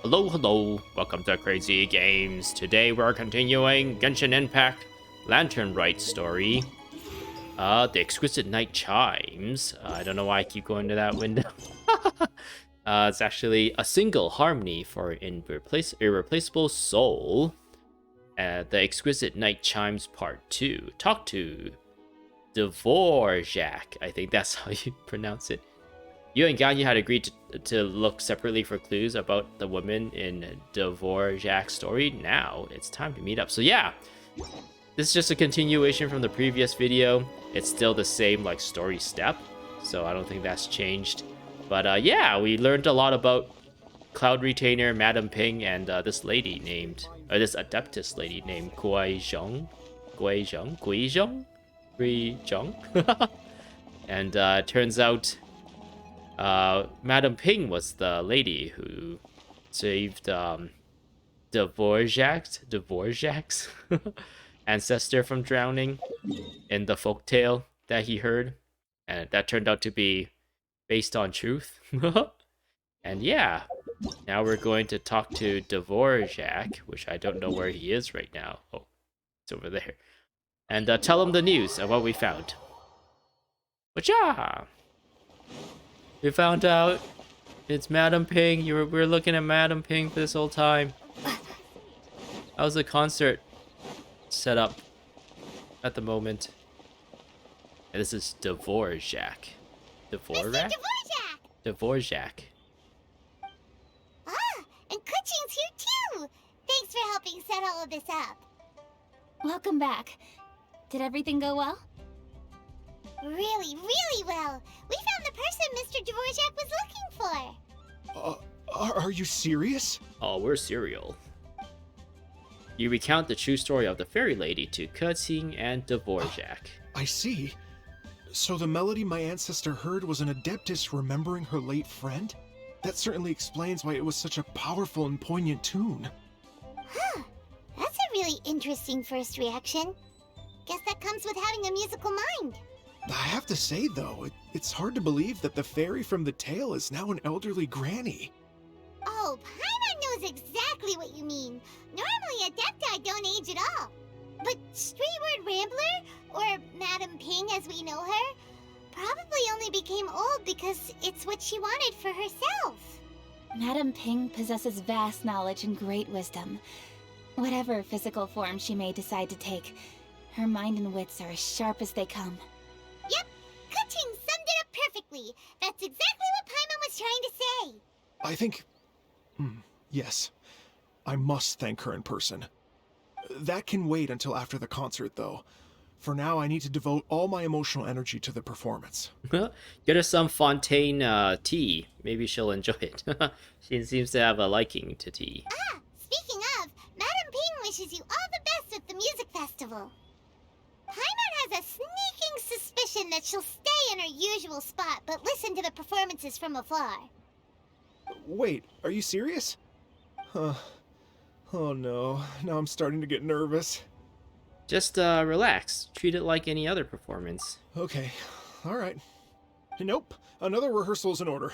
Hello, hello. Welcome to Crazy Games. Today we're continuing Genshin Impact Lantern Rite story. The Exquisite Night Chimes. I don't know why I keep going to that window. It's actually a single harmony for Irreplaceable Soul. The Exquisite Night Chimes Part 2. Talk to Dvorak. I think that's how you pronounce it. You and Ganyu had agreed to look separately for clues about the woman in Dvorak's story. Now it's time to meet up. So yeah, this is just a continuation from the previous video. It's still the same like story step, so I don't think that's changed. But yeah, we learned a lot about Cloud Retainer, Madame Ping, and this lady named, or this Adeptus lady named Guizhong. And it turns out Madame Ping was the lady who saved Dvorak's ancestor from drowning in the folktale that he heard, and that turned out to be based on truth. And yeah, now we're going to talk to Dvorak, which I don't know where he is right now. Oh, it's over there. And tell him the news of what we found. Wacha! We found out it's Madame Ping. We're looking at Madame Ping for this whole time. How's the concert set up at the moment? And this is Dvorak. Dvorak? Dvorak. Ah, and Kuching's here too! Thanks for helping set all of this up. Welcome back. Did everything go well? Really, really well. We found the person Mr. Dvorak was looking for. Are you serious? Oh, we're serial. You recount the true story of the fairy lady to Kuching and Dvorak. I see. So the melody my ancestor heard was an Adeptus remembering her late friend? That certainly explains why it was such a powerful and poignant tune. Huh. That's a really interesting first reaction. Guess that comes with having a musical mind. I have to say, though, it's hard to believe that the fairy from the tale is now an elderly granny. Oh, Paimon knows exactly what you mean. Normally, Adepti don't age at all. But Streetward Rambler, or Madame Ping as we know her, probably only became old because it's what she wanted for herself. Madame Ping possesses vast knowledge and great wisdom. Whatever physical form she may decide to take, her mind and wits are as sharp as they come. Yep, Kuching summed it up perfectly. That's exactly what Paimon was trying to say. I think... yes. I must thank her in person. That can wait until after the concert, though. For now, I need to devote all my emotional energy to the performance. Get her some Fontaine tea. Maybe she'll enjoy it. She seems to have a liking to tea. Ah, speaking of, Madame Ping wishes you all the best at the music festival. Paimon has a sneaking suspicion that she'll stay in her usual spot, but listen to the performances from afar. Wait, are you serious? Oh no, now I'm starting to get nervous. Just relax. Treat it like any other performance. Okay, alright. Nope, another rehearsal is in order.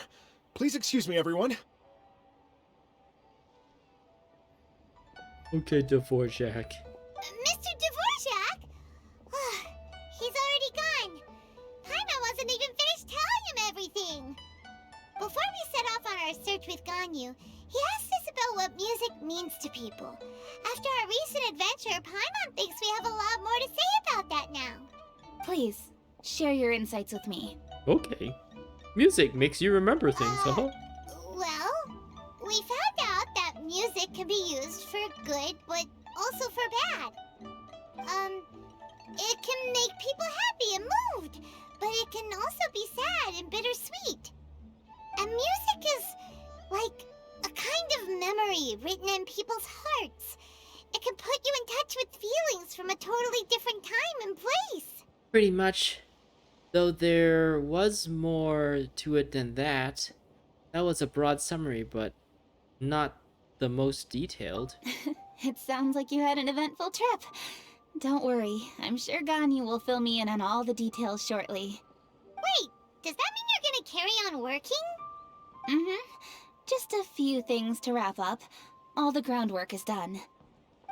Please excuse me, everyone. Okay, Dvorak. Mr. Dvorak? He's already gone. Paimon wasn't even finished telling him everything. Before we set off on our search with Ganyu, he asked us about what music means to people. After our recent adventure, Paimon thinks we have a lot more to say about that now. Please, share your insights with me. Okay. Music makes you remember things, huh? Well, we found out that music can be used for good, but also for bad. It can make people happy and moved, but it can also be sad and bittersweet. And music is like a kind of memory written in people's hearts. It can put you in touch with feelings from a totally different time and place. Pretty much. Though there was more to it than that. That was a broad summary, but not the most detailed. It sounds like you had an eventful trip. Don't worry, I'm sure Ganyu will fill me in on all the details shortly. Wait, does that mean you're gonna carry on working? Mm-hmm. Just a few things to wrap up. All the groundwork is done.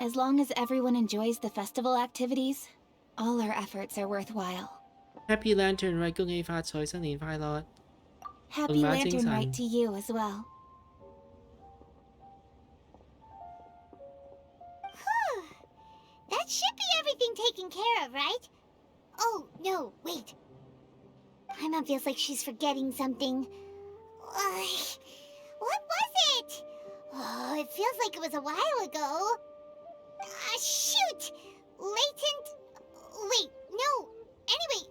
As long as everyone enjoys the festival activities, all our efforts are worthwhile. Happy Lantern Rite 恭喜發財，新年快樂， Happy 龍馬精 Lantern 神。 Rite to you as well. That should be everything taken care of, right? Oh, no, wait. Paimon feels like she's forgetting something. What was it? Oh, it feels like it was a while ago. Shoot! Latent... Wait, no. Anyway,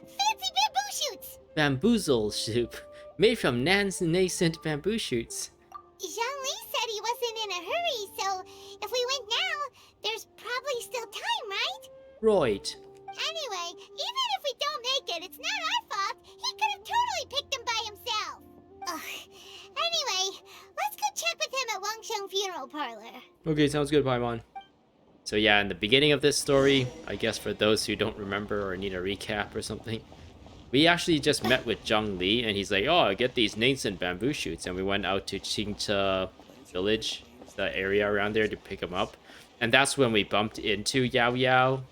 fancy bamboo shoots! Bamboozle soup, made from nascent bamboo shoots. Zhongli said he wasn't in a hurry, so if we went now, there's probably still time, right? Right. Anyway, even if we don't make it, it's not our fault. He could have totally picked them by himself. Ugh. Anyway, let's go check with him at Wangsheng Funeral Parlor. Okay, sounds good, Paimon. So yeah, in the beginning of this story, I guess for those who don't remember or need a recap or something, we actually just met with Zhongli, and he's like, oh, get these nascent bamboo shoots, and we went out to Qingce village, the area around there, to pick them up. And that's when we bumped into Yao Yao,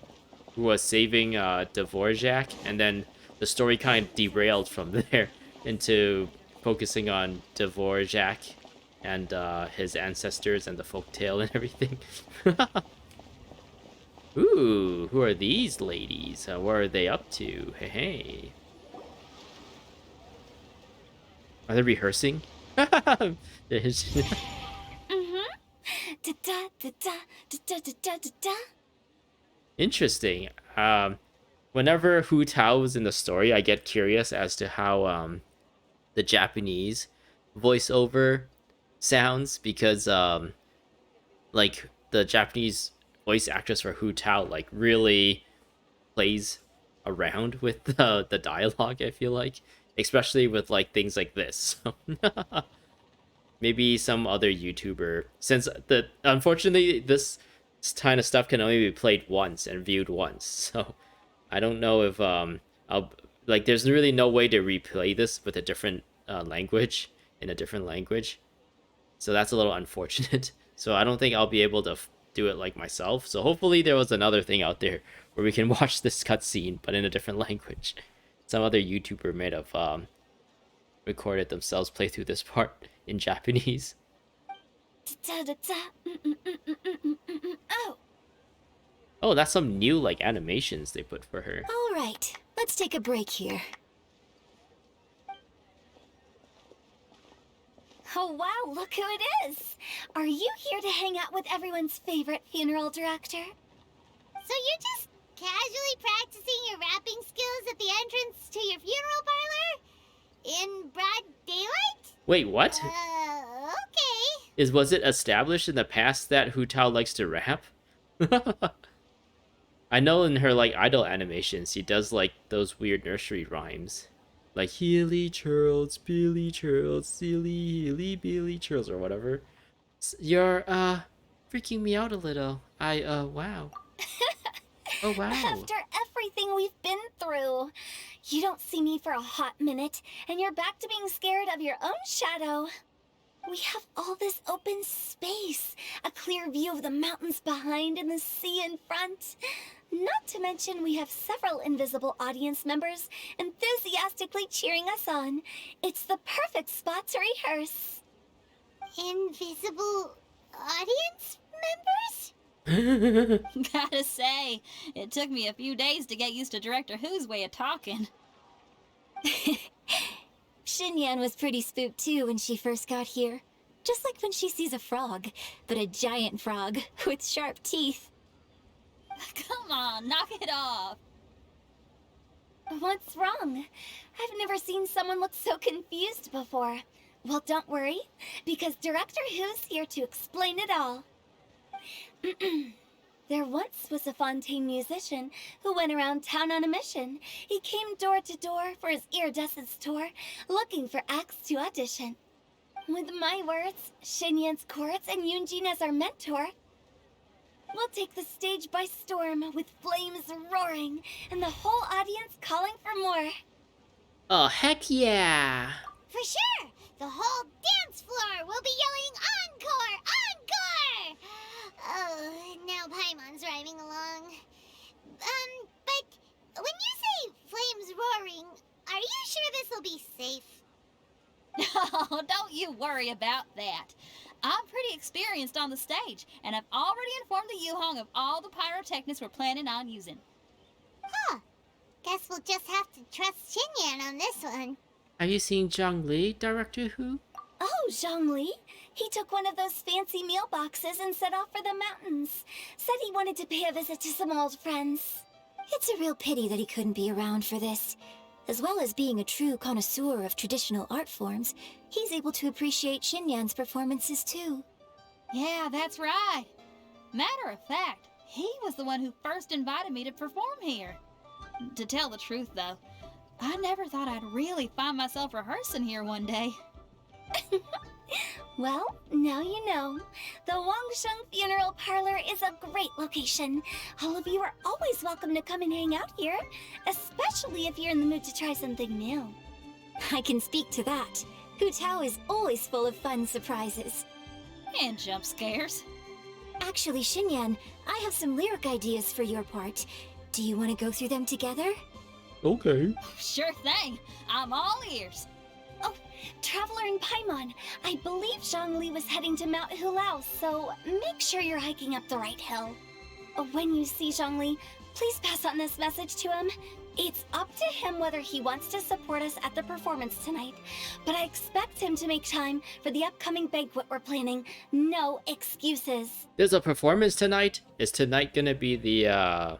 who was saving Dvorak, and then the story kind of derailed from there into focusing on Dvorak and his ancestors and the folktale and everything. Ooh, who are these ladies? What are they up to? Hey, hey. Are they rehearsing? Mm-hmm. Da-da-da-da-da-da-da-da-da. Interesting. Whenever Hu Tao is in the story, I get curious as to how the Japanese voiceover sounds, because like the Japanese voice actress for Hu Tao like really plays around with the dialogue, I feel like, especially with like things like this. Maybe some other YouTuber, since unfortunately this kind of stuff can only be played once and viewed once, so I don't know if there's really no way to replay this with a different language, in a different language, so that's a little unfortunate. So I don't think I'll be able to do it like myself. So hopefully there was another thing out there where we can watch this cutscene but in a different language. Some other YouTuber may have recorded themselves play through this part in Japanese. Oh, Oh, that's some new like animations they put for her. all right. Let's take a break here. Oh wow, look who it is! Are you here to hang out with everyone's favorite funeral director? So you're just casually practicing your rapping skills at the entrance to your funeral parlor? In broad daylight? Wait, what? Okay. Was it established in the past that Hu Tao likes to rap? I know in her like idol animations, she does like those weird nursery rhymes, like Healy churls, Billy churls, silly Healy Billy churls, or whatever. You're freaking me out a little. Wow. Oh wow. After everything we've been through, you don't see me for a hot minute, and you're back to being scared of your own shadow. We have all this open space, a clear view of the mountains behind and the sea in front. Not to mention we have several invisible audience members enthusiastically cheering us on. It's the perfect spot to rehearse. Invisible audience members? Gotta say, it took me a few days to get used to Director Who's way of talking. Xinyan was pretty spooked too when she first got here. Just like when she sees a frog, but a giant frog with sharp teeth. Come on, knock it off. What's wrong? I've never seen someone look so confused before. Well, don't worry, because Director Who's here to explain it all. There once was a Fontaine musician who went around town on a mission. He came door to door for his Iridescence Tour, looking for acts to audition. With my words, Xinyan's chorus, and Yunjin as our mentor, we'll take the stage by storm with flames roaring and the whole audience calling for more. Oh, heck yeah. For sure. The whole dance floor will be yelling encore! Encore! Oh, now Paimon's rhyming along. But when you say flames roaring, are you sure this'll be safe? Oh, don't you worry about that. I'm pretty experienced on the stage, and I've already informed the Yuhong of all the pyrotechnics we're planning on using. Huh. Guess we'll just have to trust Xinyan on this one. Have you seen Zhongli, Director Hu? Oh, Zhongli. He took one of those fancy meal boxes and set off for the mountains. Said he wanted to pay a visit to some old friends. It's a real pity that he couldn't be around for this. As well as being a true connoisseur of traditional art forms, he's able to appreciate Xinyan's performances too. Yeah, that's right. Matter of fact, he was the one who first invited me to perform here. To tell the truth, though, I never thought I'd really find myself rehearsing here one day. Well, now you know. The Wangsheng Funeral Parlor is a great location. All of you are always welcome to come and hang out here, especially if you're in the mood to try something new. I can speak to that. Hu Tao is always full of fun surprises. And jump scares. Actually, Xinyan, I have some lyric ideas for your part. Do you want to go through them together? Okay. Sure thing. I'm all ears. Oh, Traveler and Paimon, I believe Zhongli was heading to Mount Hulao, so make sure you're hiking up the right hill. When you see Zhongli, please pass on this message to him. It's up to him whether he wants to support us at the performance tonight, but I expect him to make time for the upcoming banquet we're planning. No excuses. There's a performance tonight? Is tonight gonna be the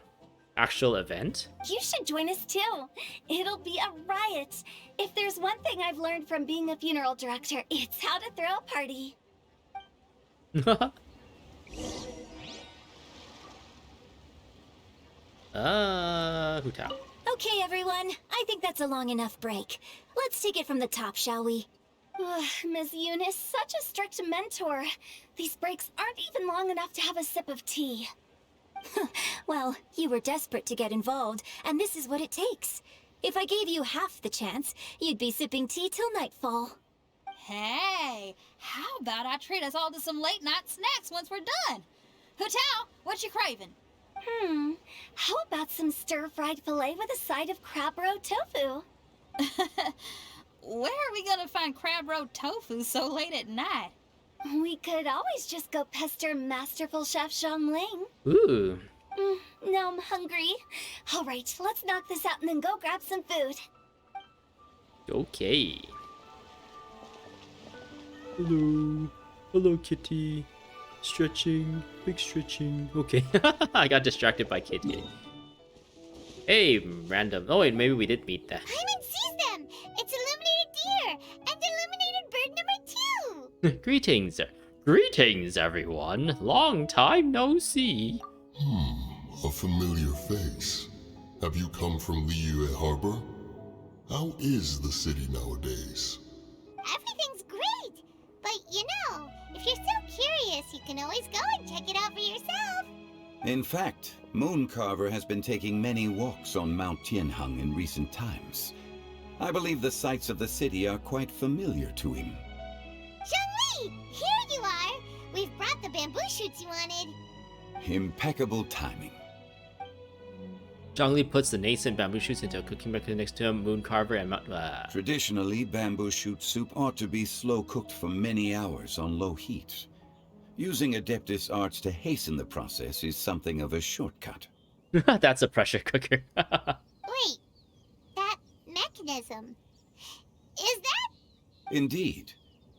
actual event? You should join us too. It'll be a riot. If there's one thing I've learned from being a funeral director, it's how to throw a party. Hu Tao. Okay, everyone. I think that's a long enough break. Let's take it from the top, shall we? Ms. Yoon is such a strict mentor. These breaks aren't even long enough to have a sip of tea. Well, you were desperate to get involved, and this is what it takes. If I gave you half the chance, you'd be sipping tea till nightfall. Hey, how about I treat us all to some late night snacks once we're done? Hu Tao, what you craving? How about some stir-fried filet with a side of crab roe tofu? Where are we gonna find crab roe tofu so late at night? We could always just go pester Masterful Chef Zhongling. Ooh. Now I'm hungry. All right, let's knock this out and then go grab some food. Okay. Hello. Hello, kitty. Stretching. Big stretching. Okay. I got distracted by Kitty. Hey, random. Oh, wait, maybe we did meet that. Paimon sees them! It's illuminated deer! And illuminated bird number 2! Greetings. Greetings, everyone. Long time no see. A familiar face. Have you come from Liyue Harbor? How is the city nowadays? Everything's great! But you know, if you're so curious, you can always go and check it out for yourself. In fact, Moon Carver has been taking many walks on Mount Tianheng in recent times. I believe the sights of the city are quite familiar to him. Zhongli! Here you are! We've brought the bamboo shoots you wanted. Impeccable timing. Zhongli puts the nascent bamboo shoots into a cooking mechanism next to him. Moon Carver and Traditionally, bamboo shoot soup ought to be slow cooked for many hours on low heat. Using Adeptus arts to hasten the process is something of a shortcut. That's a pressure cooker. Wait, that mechanism. Is that? Indeed.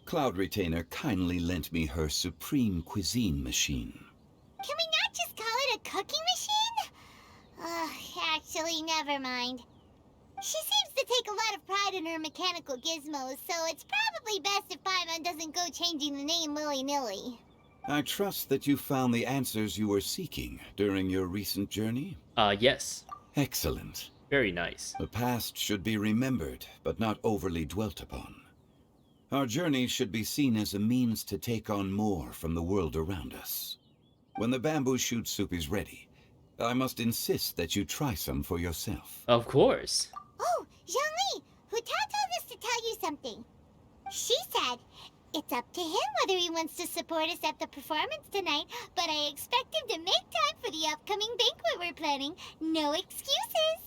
Cloud Retainer kindly lent me her supreme cuisine machine. Can we not just call it a cooking machine? Actually, never mind. She seems to take a lot of pride in her mechanical gizmos, so it's probably best if Paimon doesn't go changing the name willy-nilly. I trust that you found the answers you were seeking during your recent journey? Yes. Excellent. Very nice. The past should be remembered, but not overly dwelt upon. Our journey should be seen as a means to take on more from the world around us. When the bamboo shoot soup is ready, I must insist that you try some for yourself. Of course. Oh, Zhongli! Hu Tao told us to tell you something. She said, it's up to him whether he wants to support us at the performance tonight, but I expect him to make time for the upcoming banquet we're planning. No excuses.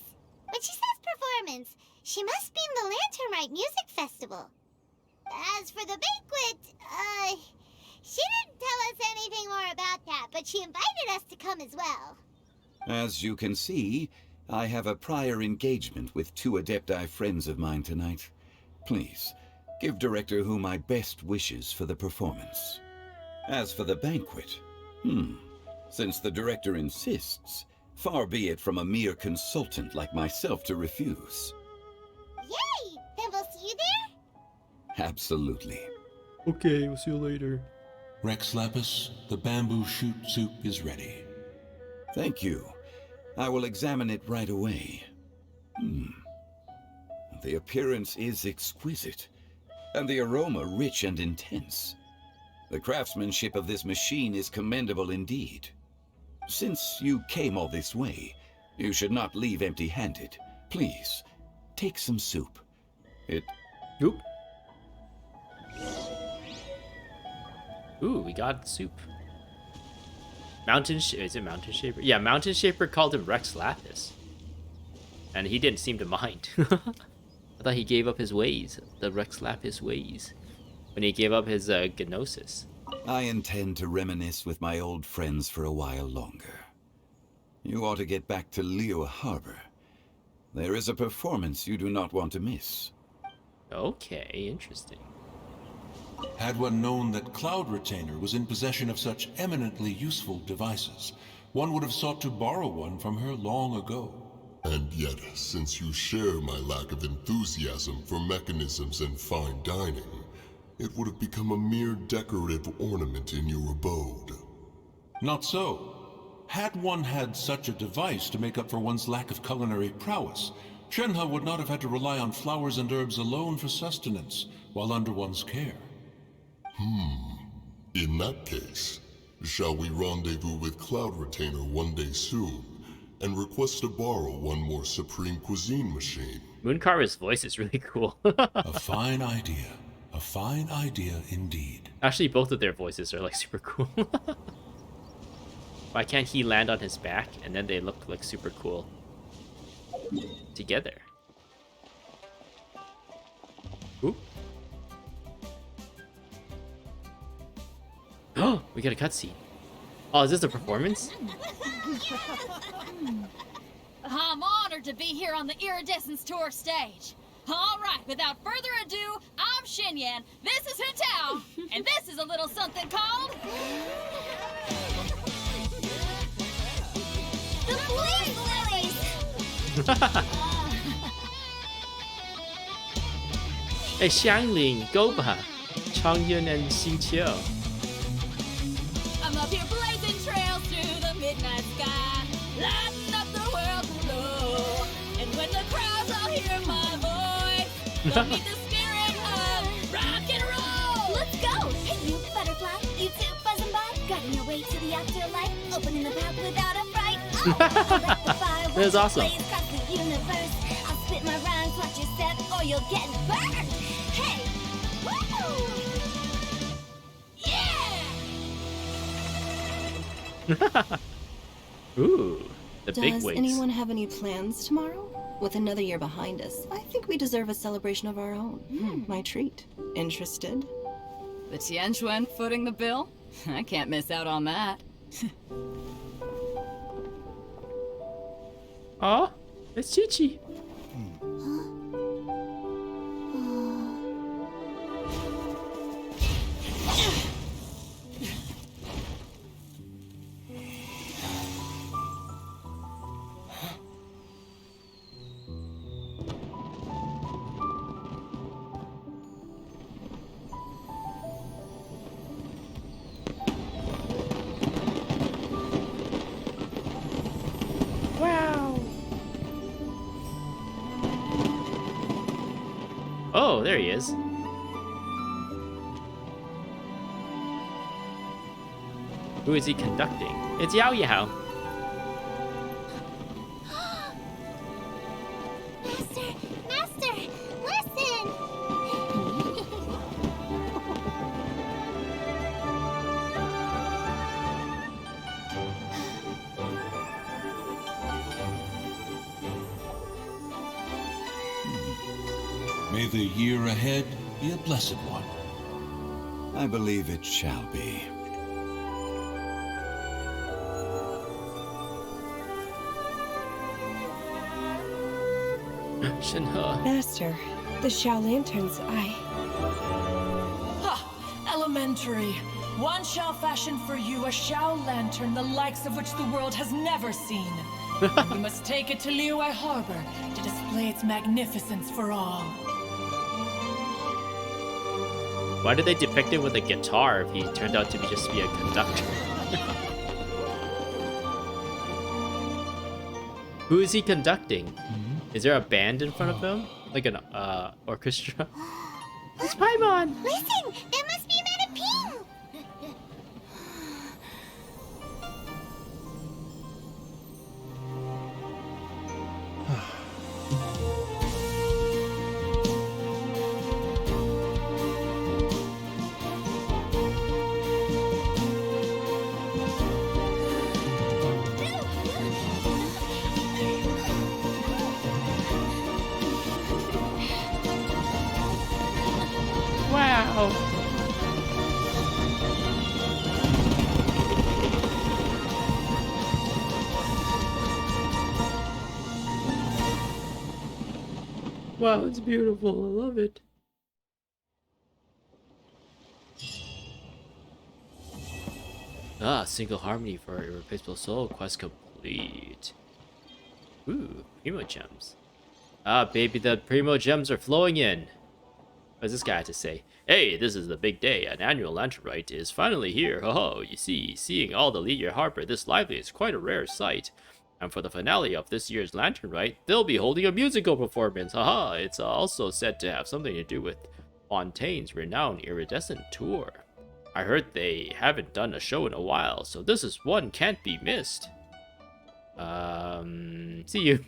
When she says performance, she must mean the Lantern Rite Music Festival. As for the banquet, she didn't tell us anything more about that, but she invited us to come as well. As you can see, I have a prior engagement with 2 Adepti friends of mine tonight. Please, give Director Hu my best wishes for the performance. As for the banquet, since the Director insists, far be it from a mere consultant like myself to refuse. Yay! Then we'll see you there? Absolutely. Okay, we'll see you later. Rex Lapis, the bamboo shoot soup is ready. Thank you. I will examine it right away. The appearance is exquisite, and the aroma rich and intense. The craftsmanship of this machine is commendable indeed. Since you came all this way, you should not leave empty-handed. Please, take some soup. Oop. Ooh, we got soup. Is it Mountain Shaper? Yeah, Mountain Shaper called him Rex Lapis. And he didn't seem to mind. I thought he gave up his ways, the Rex Lapis ways, when he gave up his Gnosis. I intend to reminisce with my old friends for a while longer. You ought to get back to Liyue Harbor. There is a performance you do not want to miss. Okay, interesting. Had one known that Cloud Retainer was in possession of such eminently useful devices, one would have sought to borrow one from her long ago. And yet, since you share my lack of enthusiasm for mechanisms and fine dining, it would have become a mere decorative ornament in your abode. Not so. Had one had such a device to make up for one's lack of culinary prowess, Shenhe would not have had to rely on flowers and herbs alone for sustenance while under one's care. In that case, shall we rendezvous with Cloud Retainer one day soon, and request to borrow one more Supreme Cuisine machine? Mooncarver's voice is really cool. A fine idea. A fine idea indeed. Actually, both of their voices are like super cool. Why can't he land on his back and then they look like super cool together? Ooh. Oh, we got a cutscene. Oh, is this a performance? I'm honored to be here on the Iridescence Tour stage. All right, without further ado, I'm Xinyan, this is Hu Tao, and this is a little something called... The Blaze Lilies! Hey, Xiangling, go吧. Changyun and Xinqiu. I'm up here blazing trails through the midnight sky, lighting up the world below. And when the crowds all hear my voice, they'll meet the spirit of rock and roll. Let's go! Hey, you butterfly, you two buzzing by, guiding your way to the afterlife, opening the path without a fright. Oh, I'll let the fire That is awesome. blaze across the universe. I'll spit my rhymes, watch your step, or you'll get burned. Hey! Woo! Yeah! Ooh, the big Does wigs. anyone have any plans tomorrow? With another year behind us, I think we deserve a celebration of our own. My treat. Interested? The Tianquan footing the bill? I can't miss out on that. Oh, it's Chi-Chi. Oh, there he is. Who is he conducting? It's Yao Yao. Master, listen! May the year ahead be a blessed one. I believe it shall be. Shinhe. Master, the Xiao Lanterns, Elementary. One shall fashion for you a Xiao Lantern the likes of which the world has never seen. You must take it to Liyue Harbor to display its magnificence for all. Why did they depict it with a guitar if he turned out to be just be a conductor? Who is he conducting? Is there a band in front of him? Like an orchestra? It's Paimon! Listen, that must be Madame Ping! Wow! Wow, it's beautiful. I love it. Single harmony for Irreplaceable Soul. Quest complete. Ooh, Primo Gems. Baby, the Primo Gems are flowing in. What does this guy have to say? Hey, this is the big day. An annual lantern rite is finally here. Oh, you see, seeing all the Liyue Harbor this lively is quite a rare sight. And for the finale of this year's lantern rite, they'll be holding a musical performance. Haha, it's also said to have something to do with Fontaine's renowned Iridescent Tour. I heard they haven't done a show in a while, so this is one can't be missed. See you.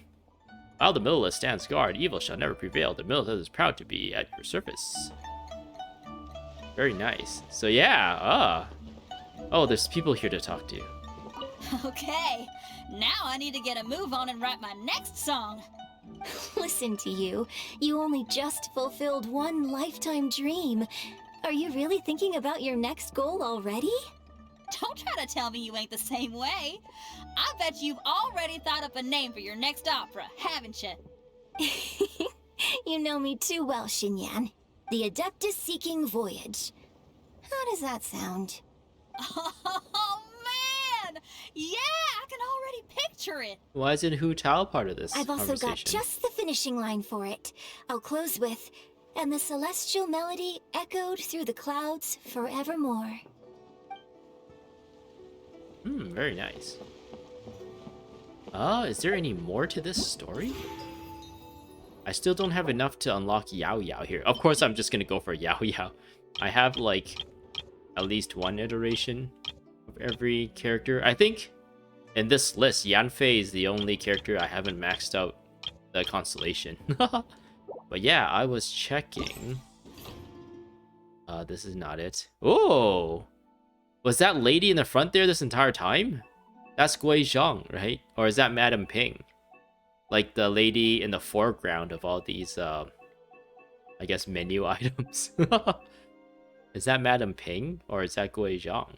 While the Militant stands guard, evil shall never prevail. The Militant is proud to be at your service. Very nice. So yeah, oh, there's people here to talk to. Okay, now I need to get a move on and write my next song. Listen to you. You only just fulfilled one lifetime dream. Are you really thinking about your next goal already? Don't try to tell me you ain't the same way. I bet you've already thought up a name for your next opera, haven't you? You know me too well, Xinyan. The Adeptus Seeking Voyage. How does that sound? Oh, man! Yeah, I can already picture it. Why isn't Hu Tao part of this I've also got conversation? just the finishing line for it. I'll close with, and the celestial melody echoed through the clouds forevermore. Very nice. Is there any more to this story? I still don't have enough to unlock Yao Yao here. Of course, I'm just gonna go for Yao Yao. I have, like, at least one iteration of every character. I think in this list, Yanfei is the only character I haven't maxed out the constellation. But yeah, I was checking. This is not it. Oh! Was that lady in the front there this entire time? That's Gui Zhang, right? Or is that Madame Ping? Like the lady in the foreground of all these, I guess, menu items. Is that Madame Ping? Or is that Gui Zhang?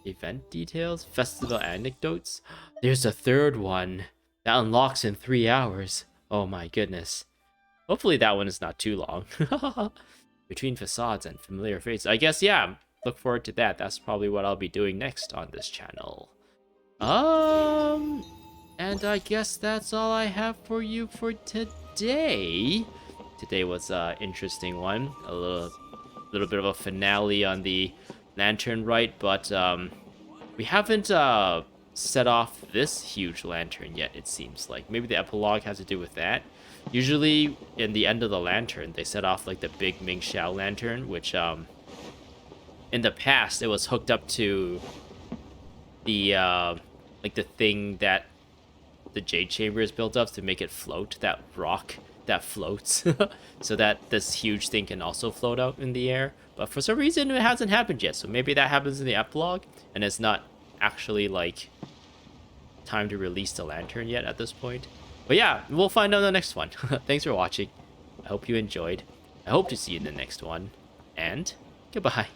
Event details? Festival anecdotes? There's a third one that unlocks in 3 hours. Oh my goodness. Hopefully that one is not too long. Between facades and familiar faces. I guess, yeah, look forward to that. That's probably what I'll be doing next on this channel. And I guess that's all I have for you for today. Today was an interesting one. A little bit of a finale on the lantern rite, but we haven't set off this huge lantern yet, it seems like. Maybe the epilogue has to do with that. Usually, in the end of the lantern, they set off like the big Ming Xiao lantern, which in the past it was hooked up to the like the thing that the Jade Chamber is built up to make it float, that rock that floats, so that this huge thing can also float out in the air. But for some reason, it hasn't happened yet. So maybe that happens in the epilogue, and it's not actually like time to release the lantern yet at this point. But yeah, we'll find out in the next one. Thanks for watching. I hope you enjoyed. I hope to see you in the next one. And goodbye.